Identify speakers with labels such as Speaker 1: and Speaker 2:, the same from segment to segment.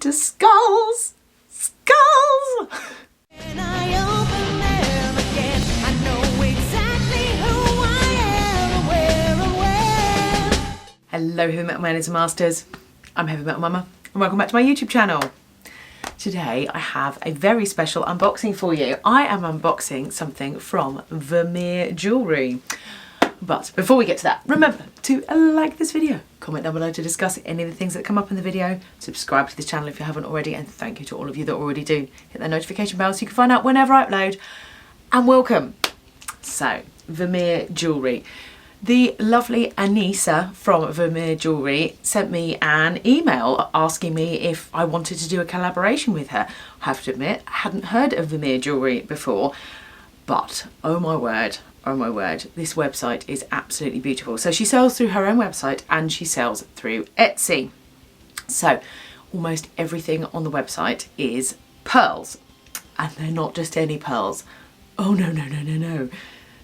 Speaker 1: into skulls. Skulls!
Speaker 2: When I open them again, I know exactly who I am, where.
Speaker 1: Hello Heavy Metal Mayonnaise Masters, I'm Heavy Metal Mama and welcome back to my YouTube channel. Today I have a very special unboxing for you. I am unboxing something from Vermeer Jewelry. But before we get to that, remember to like this video, comment down below to discuss any of the things that come up in the video, subscribe to this channel if you haven't already, and thank you to all of you that already do. Hit that notification bell so you can find out whenever I upload, and welcome. So, Vermeer Jewelry. The lovely Anisa from Vermeer Jewelry sent me an email asking me if I wanted to do a collaboration with her. I have to admit, I hadn't heard of Vermeer Jewelry before, but oh my word, this website is absolutely beautiful. So she sells through her own website and she sells through Etsy. So almost everything on the website is pearls, and they're not just any pearls. Oh no.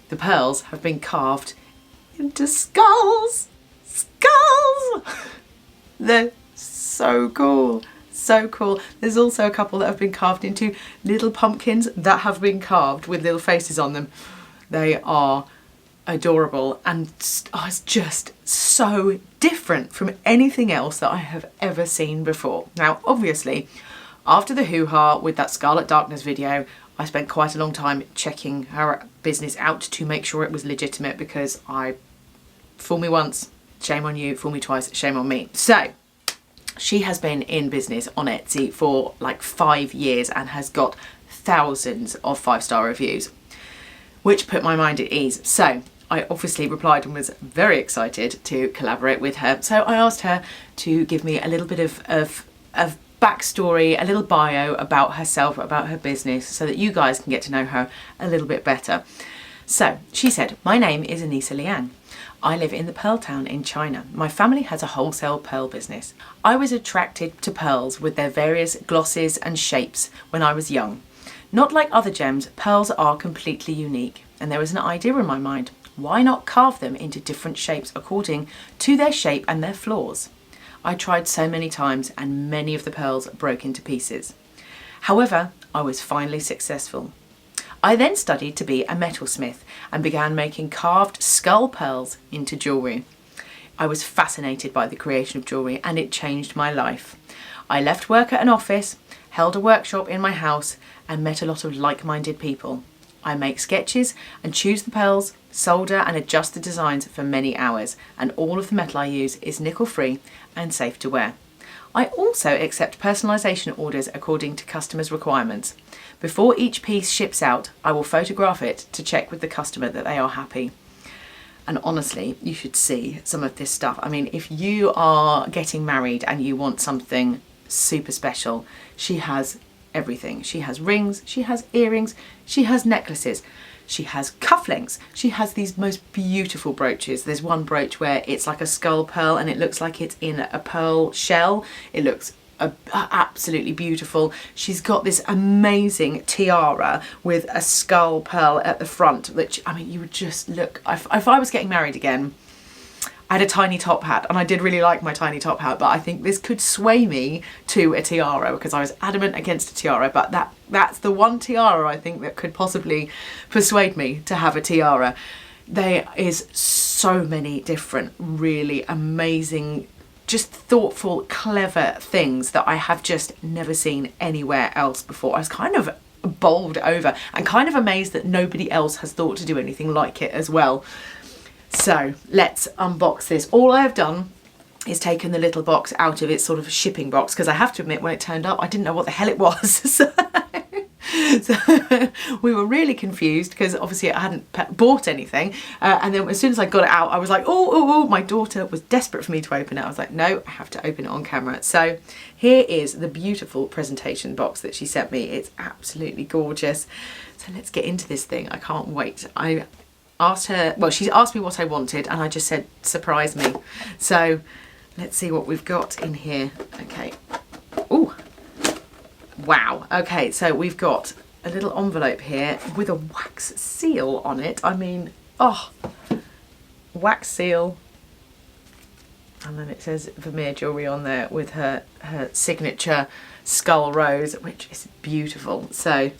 Speaker 1: The pearls have been carved into skulls. Skulls! They're so cool. So cool. There's also a couple that have been carved into little pumpkins that have been carved with little faces on them. They are adorable and it's just so different from anything else that I have ever seen before. Now, obviously, after the hoo-ha with that Scarlet Darkness video, I spent quite a long time checking her business out to make sure it was legitimate, because fool me once, shame on you, fool me twice, shame on me. So, she has been in business on Etsy for like 5 years and has got thousands of 5-star reviews, which put my mind at ease. So I obviously replied and was very excited to collaborate with her. So I asked her to give me a little bit of backstory, a little bio about herself, about her business, so that you guys can get to know her a little bit better. So she said, "My name is Anisa Liang. I live in the Pearl Town in China. My family has a wholesale pearl business. I was attracted to pearls with their various glosses and shapes when I was young. Not like other gems, pearls are completely unique, and there was an idea in my mind. Why not carve them into different shapes according to their shape and their flaws? I tried so many times and many of the pearls broke into pieces. However, I was finally successful. I then studied to be a metalsmith and began making carved skull pearls into jewellery. I was fascinated by the creation of jewellery and it changed my life. I left work at an office, held a workshop in my house and met a lot of like-minded people. I make sketches and choose the pearls, solder and adjust the designs for many hours, and all of the metal I use is nickel-free and safe to wear. I also accept personalisation orders according to customers' requirements. Before each piece ships out, I will photograph it to check with the customer that they are happy." And honestly, you should see some of this stuff. I mean, if you are getting married and you want something super special, she has everything. She has rings, she has earrings, she has necklaces, she has cufflinks, she has these most beautiful brooches. There's one brooch where it's like a skull pearl and it looks like it's in a pearl shell. It looks absolutely beautiful. She's got this amazing tiara with a skull pearl at the front, which, I mean, you would just look, if I was getting married again, I had a tiny top hat and I did really like my tiny top hat, but I think this could sway me to a tiara, because I was adamant against a tiara, but that's the one tiara I think that could possibly persuade me to have a tiara. There is so many different really amazing, just thoughtful, clever things that I have just never seen anywhere else before. I was kind of bowled over and kind of amazed that nobody else has thought to do anything like it as well. So let's unbox this. All I have done is taken the little box out of its sort of shipping box, because I have to admit, when it turned up, I didn't know what the hell it was. So we were really confused, because obviously I hadn't bought anything. And then as soon as I got it out, I was like, oh, my daughter was desperate for me to open it. I was like, no, I have to open it on camera. So here is the beautiful presentation box that she sent me. It's absolutely gorgeous. So let's get into this thing. I can't wait. I asked her, well, she asked me what I wanted and I just said, surprise me. So let's see what we've got in here. Okay. Ooh. Wow. Okay, so we've got a little envelope here with a wax seal on it. I mean, oh, wax seal. And then it says Vermeer Jewelry on there with her her signature skull rose, which is beautiful. So,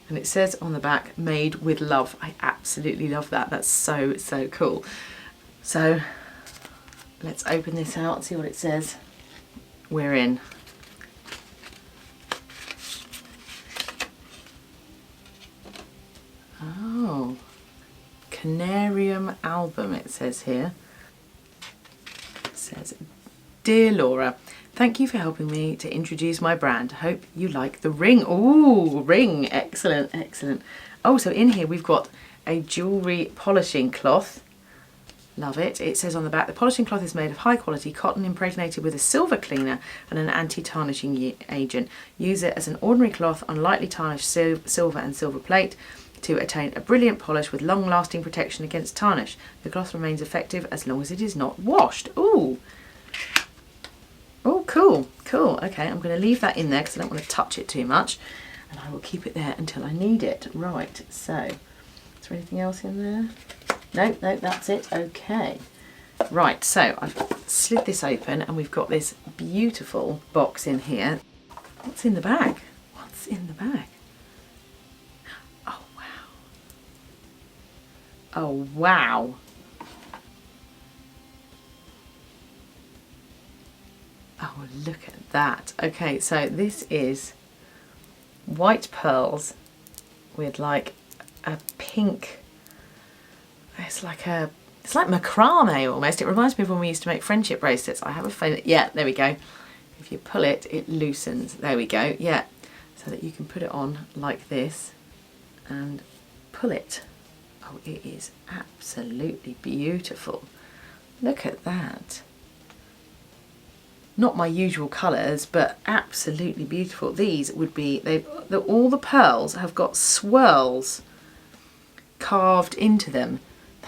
Speaker 1: and it says on the back, made with love. I absolutely love that. That's so, so cool. So let's open this out and see what it says. We're in. Oh, Canarium album, it says here. It says, Dear Laura, thank you for helping me to introduce my brand. Hope you like the ring. Ooh, ring. Excellent, excellent. Oh, so in here we've got a jewellery polishing cloth. Love it. It says on the back, the polishing cloth is made of high quality cotton impregnated with a silver cleaner and an anti-tarnishing agent. Use it as an ordinary cloth on lightly tarnished silver and silver plate to attain a brilliant polish with long-lasting protection against tarnish. The cloth remains effective as long as it is not washed. Ooh. Oh, cool, cool. Okay, I'm going to leave that in there because I don't want to touch it too much, and I will keep it there until I need it. Right, so, is there anything else in there? No, no, that's it. Okay. Right, so I've slid this open and we've got this beautiful box in here. What's in the bag? What's in the bag? Oh, wow. Oh, wow. Oh, look at that. Okay, so this is white pearls with like a pink, it's like macrame almost. It reminds me of when we used to make friendship bracelets. I have a feeling, yeah, there we go. If you pull it, it loosens. There we go, yeah. So that you can put it on like this and pull it. Oh, it is absolutely beautiful. Look at that. Not my usual colours, but absolutely beautiful. These would be, all the pearls have got swirls carved into them.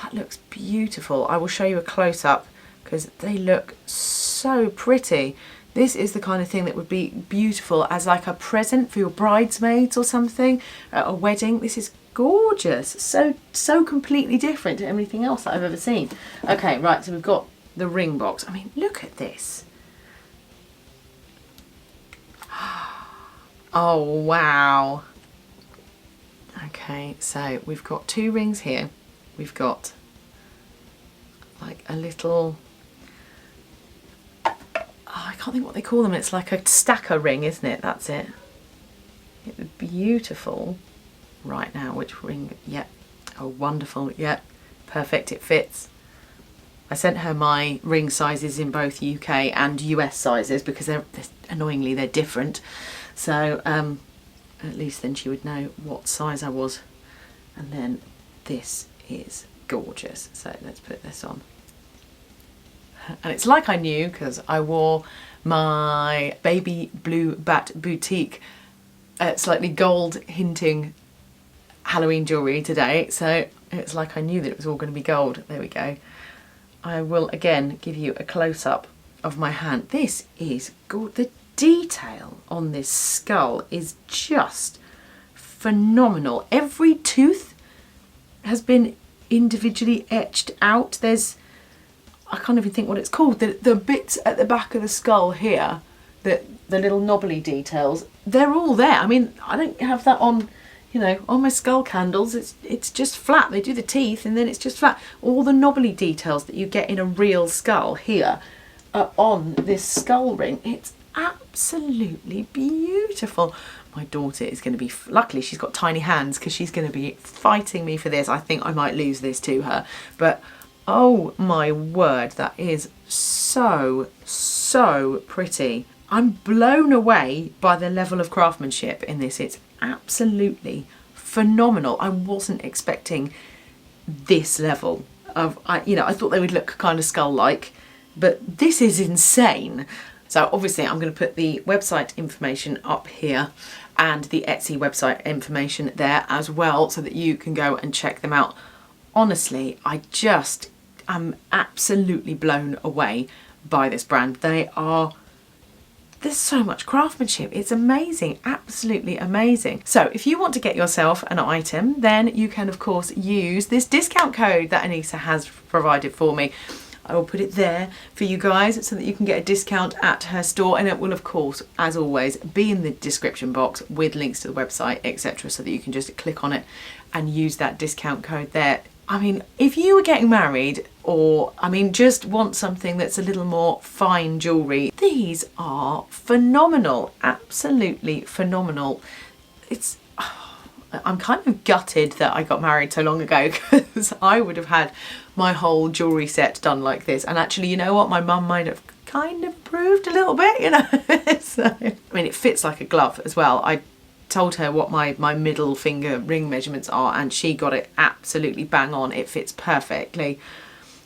Speaker 1: That looks beautiful. I will show you a close-up because they look so pretty. This is the kind of thing that would be beautiful as like a present for your bridesmaids or something at a wedding. This is gorgeous. So completely different to anything else that I've ever seen. Okay, right, so we've got the ring box. I mean, look at this. Oh, wow. Okay, so we've got two rings here. We've got like a little, oh, I can't think what they call them. It's like a stacker ring, isn't it? That's it. Beautiful. Right now, which ring? Yep. Oh, wonderful. Yep. Perfect. It fits. I sent her my ring sizes in both UK and US sizes because annoyingly they're different. So at least then she would know what size I was. And then this is gorgeous. So let's put this on. And it's like I knew because I wore my baby blue bat boutique slightly gold hinting Halloween jewellery today. So it's like I knew that it was all going to be gold. There we go. I will again give you a close-up of my hand. This is good. The detail on this skull is just phenomenal. Every tooth has been individually etched out. There's, I can't even think what it's called, the bits at the back of the skull here, the little knobbly details, they're all there. I mean, I don't have that on, you know, on my skull candles. It's just flat. They do the teeth and then it's just flat. All the knobbly details that you get in a real skull here are on this skull ring. It's absolutely beautiful. My daughter is going to be, luckily she's got tiny hands because she's going to be fighting me for this. I think I might lose this to her, but oh my word, that is so pretty. I'm blown away by the level of craftsmanship in this. It's absolutely phenomenal. I wasn't expecting this level of, you know, I thought they would look kind of skull-like, but this is insane. So obviously I'm going to put the website information up here and the Etsy website information there as well so that you can go and check them out. Honestly, I just am absolutely blown away by this brand. There's so much craftsmanship. It's amazing, absolutely amazing. So if you want to get yourself an item, then you can of course use this discount code that Anisa has provided for me. I will put it there for you guys so that you can get a discount at her store, and it will of course, as always, be in the description box with links to the website, etc., so that you can just click on it and use that discount code there. I mean, if you were getting married, or I mean just want something that's a little more fine jewellery, these are phenomenal, absolutely phenomenal. It's I'm kind of gutted that I got married so long ago, because I would have had my whole jewellery set done like this. And actually, you know what, my mum might have kind of approved a little bit, you know. So, I mean, it fits like a glove as well. I told her what my middle finger ring measurements are, and she got it absolutely bang on. It fits perfectly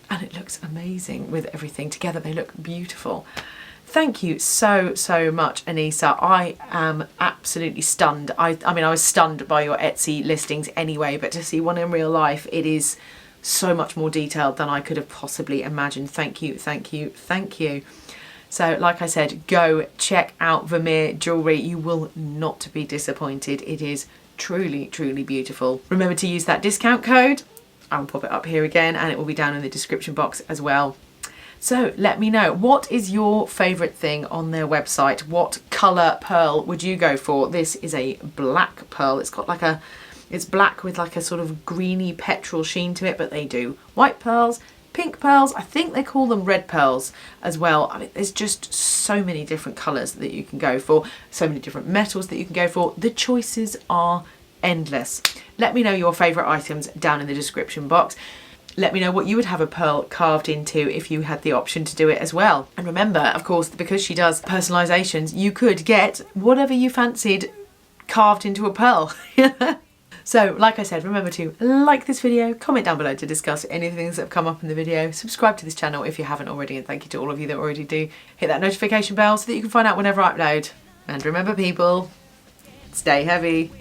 Speaker 1: and it looks amazing with everything together. They look beautiful. Thank you so much, Anisa. I am absolutely stunned. I mean, I was stunned by your Etsy listings anyway, but to see one in real life, it is so much more detailed than I could have possibly imagined. Thank you, thank you, thank you. So like I said, go check out Vermeer Jewelry. You will not be disappointed. It is truly, truly beautiful. Remember to use that discount code. I'll pop it up here again, and it will be down in the description box as well. So let me know, what is your favourite thing on their website? What colour pearl would you go for? This is a black pearl. It's got like a, it's black with like a sort of greeny petrol sheen to it, but they do white pearls, pink pearls, I think they call them red pearls as well. I mean, there's just so many different colours that you can go for, so many different metals that you can go for. The choices are endless. Let me know your favourite items down in the description box. Let me know what you would have a pearl carved into if you had the option to do it as well. And remember, of course, because she does personalisations, you could get whatever you fancied carved into a pearl. So, like I said, remember to like this video, comment down below to discuss anything that have come up in the video, subscribe to this channel if you haven't already, and thank you to all of you that already do. Hit that notification bell so that you can find out whenever I upload. And remember, people, stay heavy.